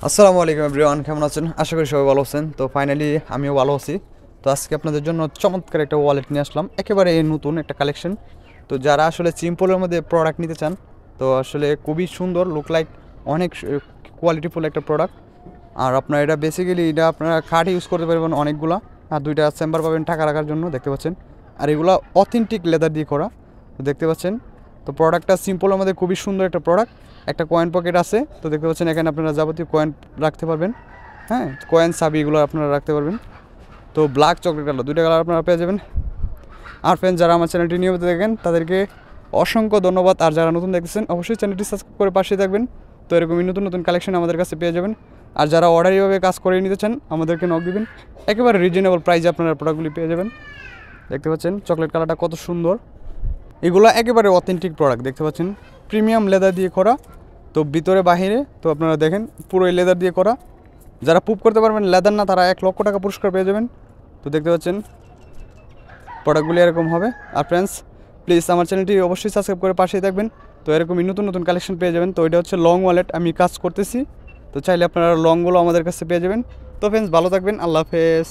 আসসালামু আলাইকুম এভরিওয়ান, কেমন আছেন? আশা করি সবাই ভালো আছেন। তো ফাইনালি আমিও ভালো আছি। তো আজকে আপনাদের জন্য চমৎকার একটা ওয়ালেট নিয়ে আসলাম, একেবারে নতুন একটা কালেকশন। তো যারা আসলে সিম্পলের মধ্যে প্রোডাক্ট নিতে চান, তো আসলে খুবই সুন্দর লুক লাইক, অনেক কোয়ালিটিফুল একটা প্রোডাক্ট। আর আপনার এটা বেসিক্যালি এটা আপনারা কার্ড ইউজ করতে পারবেন অনেকগুলা। আর দুইটা চেম্বার পাবেন টাকা রাখার জন্য, দেখতে পাচ্ছেন। আর এগুলো অথেন্টিক লেদার দিয়ে করা, দেখতে পাচ্ছেন। তো প্রোডাক্টটা সিম্পলের মধ্যে খুবই সুন্দর একটা প্রোডাক্ট। একটা কয়েন পকেট আছে, তো দেখতে পাচ্ছেন এখানে আপনারা যাবতীয় কয়েন রাখতে পারবেন। হ্যাঁ, কয়েন চাবি এগুলো আপনারা রাখতে পারবেন। তো ব্ল্যাক চকলেট কালার, দুইটা কালার আপনারা পেয়ে যাবেন। আর ফ্রেন্ডস, যারা আমার চ্যানেলটি নিয়মিত দেখেন তাদেরকে অসংখ্য ধন্যবাদ। আর যারা নতুন দেখতেছেন অবশ্যই চ্যানেলটি সাবস্ক্রাইব করে পাশে থাকবেন। তো এরকমই নতুন নতুন কালেকশন আমাদের কাছে পেয়ে যাবেন। আর যারা অর্ডারিভাবে কাজ করে নিতে চান আমাদেরকে নক দিবেন, একেবারে রিজনেবল প্রাইসে আপনারা প্রোডাক্টগুলি পেয়ে যাবেন। দেখতে পাচ্ছেন চকলেট কালারটা কত সুন্দর। এগুলো একেবারে অথেন্টিক প্রোডাক্ট, দেখতে পাচ্ছেন প্রিমিয়াম লেদার দিয়ে করা। তো ভিতরে বাহিরে তো আপনারা দেখেন পুরোই লেদার দিয়ে করা। যারা প্রুভ করতে পারবেন লেদার না, তারা 1,00,000 টাকা পুরস্কার পেয়ে যাবেন। তো দেখতে পাচ্ছেন প্রোডাক্টগুলি এরকম হবে। আর ফ্রেন্ডস, প্লিজ আমার চ্যানেলটি অবশ্যই সাবস্ক্রাইব করে পাশেই থাকবেন। তো এরকমই নতুন নতুন কালেকশন পেয়ে যাবেন। তো এটা হচ্ছে লং ওয়ালেট, আমি কাজ করতেছি। তো চাইলে আপনারা লংগুলো আমাদের কাছে পেয়ে যাবেন। তো ফ্রেন্ডস, ভালো থাকবেন, আল্লাহ হাফেজ।